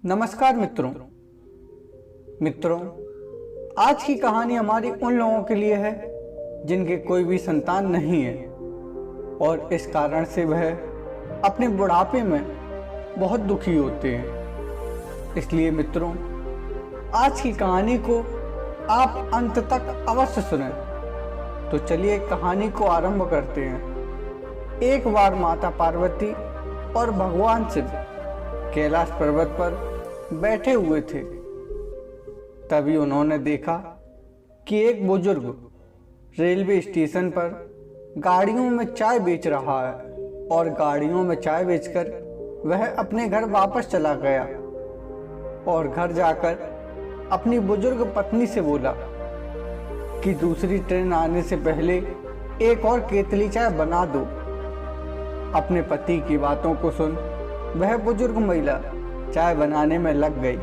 नमस्कार मित्रों, आज की कहानी हमारी उन लोगों के लिए है जिनके कोई भी संतान नहीं है और इस कारण से वह अपने बुढ़ापे में बहुत दुखी होते हैं। इसलिए मित्रों, आज की कहानी को आप अंत तक अवश्य सुनें। तो चलिए कहानी को आरंभ करते हैं। एक बार माता पार्वती और भगवान शिव कैलाश पर्वत पर बैठे हुए थे। तभी उन्होंने देखा कि एक बुजुर्ग रेलवे स्टेशन पर गाड़ियों में चाय बेच रहा है और गाड़ियों में चाय बेचकर वह अपने घर वापस चला गया और घर जाकर अपनी बुजुर्ग पत्नी से बोला कि दूसरी ट्रेन आने से पहले एक और केतली चाय बना दो। अपने पति की बातों को सुन वह बुजुर्ग महिला चाय बनाने में लग गई।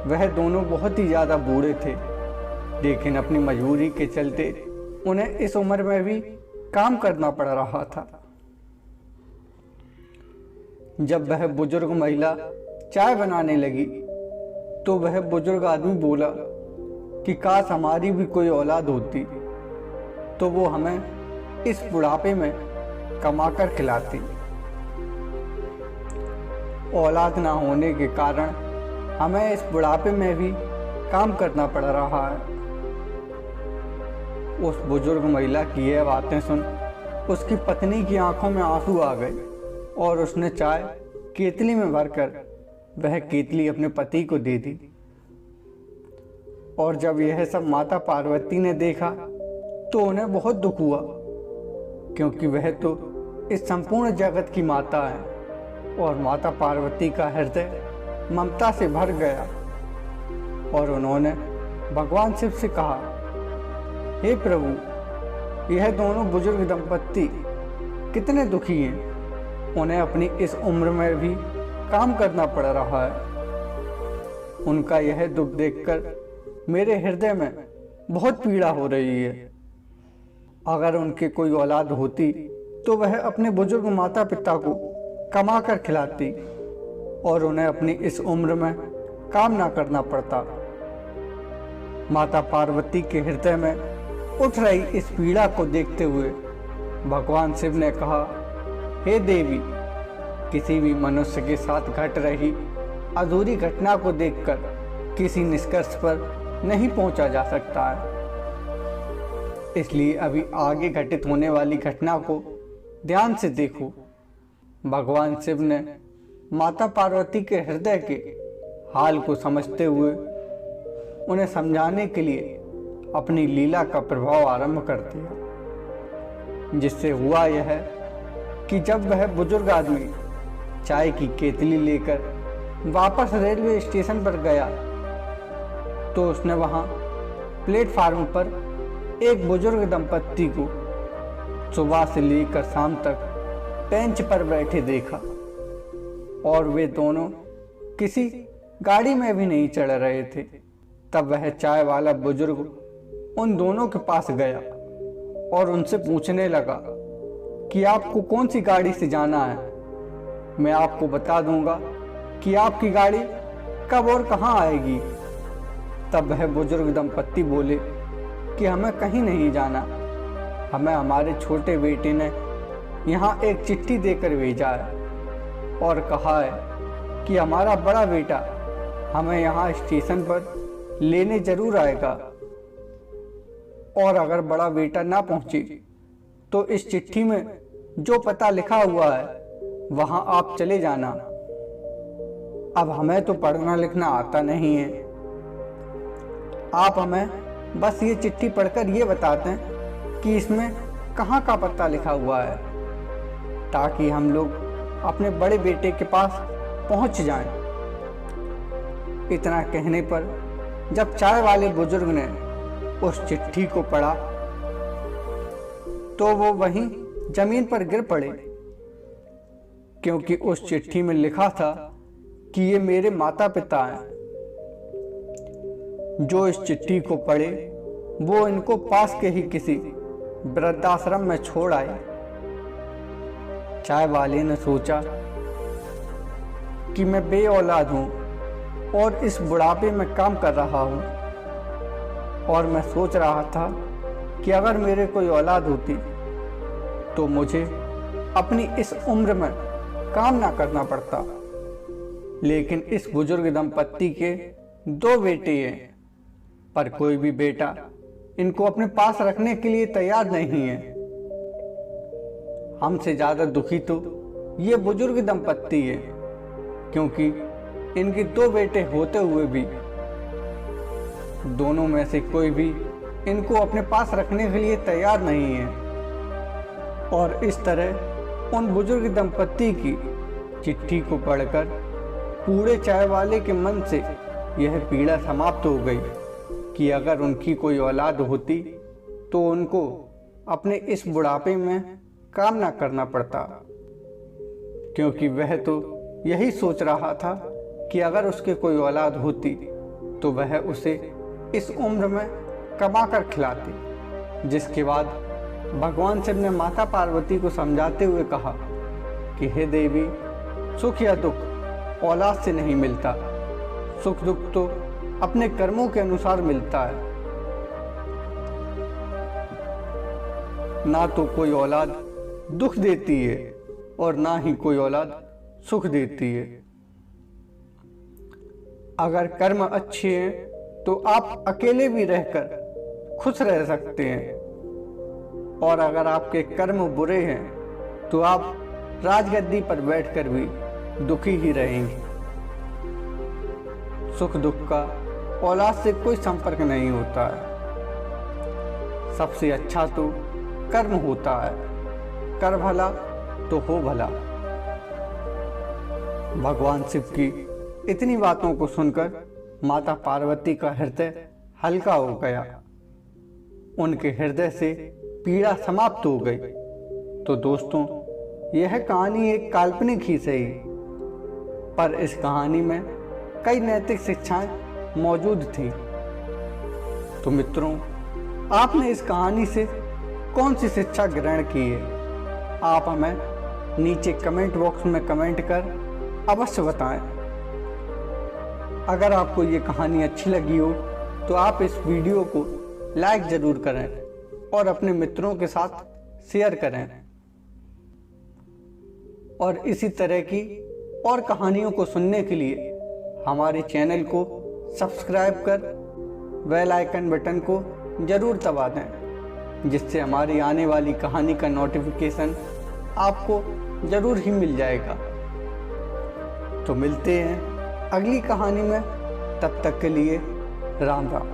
वह दोनों बहुत ही ज्यादा बूढ़े थे, लेकिन अपनी मजबूरी के चलते उन्हें इस उम्र में भी काम करना पड़ रहा था। जब वह बुजुर्ग महिला चाय बनाने लगी तो वह बुजुर्ग आदमी बोला कि काश हमारी भी कोई औलाद होती तो वो हमें इस बुढ़ापे में कमाकर खिलाती। औलाद ना होने के कारण हमें इस बुढ़ापे में भी काम करना पड़ रहा है। उस बुजुर्ग महिला की यह बातें सुन उसकी पत्नी की आंखों में आंसू आ गए और उसने चाय केतली में भरकर वह केतली अपने पति को दे दी। और जब यह सब माता पार्वती ने देखा तो उन्हें बहुत दुख हुआ, क्योंकि वह तो इस संपूर्ण जगत की माता है और माता पार्वती का हृदय ममता से भर गया। और उन्होंने भगवान शिव से कहा, हे प्रभु, यह दोनों बुजुर्ग दंपत्ति कितने दुखी हैं। उन्हें अपनी इस उम्र में भी काम करना पड़ रहा है। उनका यह दुख देखकर मेरे हृदय में बहुत पीड़ा हो रही है। अगर उनके कोई औलाद होती तो वह अपने बुजुर्ग माता पिता को कमा कर खिलाती और उन्हें अपनी इस उम्र में काम ना करना पड़ता। माता पार्वती के हृदय में उठ रही इस पीड़ा को देखते हुए भगवान शिव ने कहा, हे देवी, किसी भी मनुष्य के साथ घट रही अधूरी घटना को देखकर किसी निष्कर्ष पर नहीं पहुंचा जा सकता है। इसलिए अभी आगे घटित होने वाली घटना को ध्यान से देखो। भगवान शिव ने माता पार्वती के हृदय के हाल को समझते हुए उन्हें समझाने के लिए अपनी लीला का प्रभाव आरंभ कर दिया। जिससे हुआ यह कि जब वह बुजुर्ग आदमी चाय की केतली लेकर वापस रेलवे स्टेशन पर गया तो उसने वहां प्लेटफार्म पर एक बुजुर्ग दंपत्ति को सुबह से लेकर शाम तक बेंच पर बैठे देखा और वे दोनों किसी गाड़ी में भी नहीं चढ़ रहे थे। तब वह चाय वाला बुजुर्ग उन दोनों के पास गया और उनसे पूछने लगा कि आपको कौन सी गाड़ी से जाना है। मैं आपको बता दूंगा कि आपकी गाड़ी कब और कहां आएगी। तब वह बुजुर्ग दंपत्ति बोले कि हमें कहीं नहीं जाना, हमें हमारे छोटे बेटे ने यहाँ एक चिट्ठी देकर भेजा है और कहा है कि हमारा बड़ा बेटा हमें यहाँ स्टेशन पर लेने जरूर आएगा, और अगर बड़ा बेटा ना पहुंचे तो इस चिट्ठी में जो पता लिखा हुआ है वहां आप चले जाना। अब हमें तो पढ़ना लिखना आता नहीं है, आप हमें बस ये चिट्ठी पढ़कर ये बताते हैं कि इसमें कहाँ का पता लिखा हुआ है, ताकि हम लोग अपने बड़े बेटे के पास पहुंच जाएं। इतना कहने पर जब चाय वाले बुजुर्ग ने उस चिट्ठी को पढ़ा तो वो वहीं जमीन पर गिर पड़े, क्योंकि उस चिट्ठी में लिखा था कि ये मेरे माता पिता हैं। जो इस चिट्ठी को पढ़े वो इनको पास के ही किसी वृद्धाश्रम में छोड़ आए। चाय वाले ने सोचा कि मैं बे-औलाद हूँ और इस बुढ़ापे में काम कर रहा हूँ, और मैं सोच रहा था कि अगर मेरे कोई औलाद होती तो मुझे अपनी इस उम्र में काम ना करना पड़ता। लेकिन इस बुजुर्ग दंपत्ति के 2 बेटे हैं, पर कोई भी बेटा इनको अपने पास रखने के लिए तैयार नहीं है। हमसे ज़्यादा दुखी तो ये बुजुर्ग दंपत्ति है, क्योंकि इनके 2 बेटे होते हुए भी दोनों में से कोई भी इनको अपने पास रखने के लिए तैयार नहीं है। और इस तरह उन बुजुर्ग दंपत्ति की चिट्ठी को पढ़कर पूरे चाय वाले के मन से यह पीड़ा समाप्त हो गई कि अगर उनकी कोई औलाद होती तो उनको अपने इस बुढ़ापे में काम ना करना पड़ता, क्योंकि वह तो यही सोच रहा था कि अगर उसके कोई औलाद होती तो वह उसे इस उम्र में कमा कर खिलाती। जिसके बाद भगवान शिव ने माता पार्वती को समझाते हुए कहा कि हे देवी, सुख या दुख औलाद से नहीं मिलता, सुख दुख तो अपने कर्मों के अनुसार मिलता है। ना तो कोई औलाद दुख देती है और ना ही कोई औलाद सुख देती है। अगर कर्म अच्छे हैं तो आप अकेले भी रहकर खुश रह सकते हैं, और अगर आपके कर्म बुरे हैं तो आप राजगद्दी पर बैठकर भी दुखी ही रहेंगे। सुख दुख का औलाद से कोई संपर्क नहीं होता है। सबसे अच्छा तो कर्म होता है, कर भला तो हो भला। भगवान शिव की इतनी बातों को सुनकर माता पार्वती का हृदय हल्का हो गया, उनके हृदय से पीड़ा समाप्त हो गई। तो दोस्तों, यह कहानी एक काल्पनिक ही सही, पर इस कहानी में कई नैतिक शिक्षाएं मौजूद थी। तो मित्रों, आपने इस कहानी से कौन सी शिक्षा ग्रहण की है? आप हमें नीचे कमेंट बॉक्स में कमेंट कर अवश्य बताएं। अगर आपको ये कहानी अच्छी लगी हो तो आप इस वीडियो को लाइक ज़रूर करें और अपने मित्रों के साथ शेयर करें। और इसी तरह की और कहानियों को सुनने के लिए हमारे चैनल को सब्सक्राइब कर बेल आइकन बटन को ज़रूर दबा दें, जिससे हमारी आने वाली कहानी का नोटिफिकेशन आपको ज़रूर ही मिल जाएगा। तो मिलते हैं अगली कहानी में, तब तक के लिए राम राम।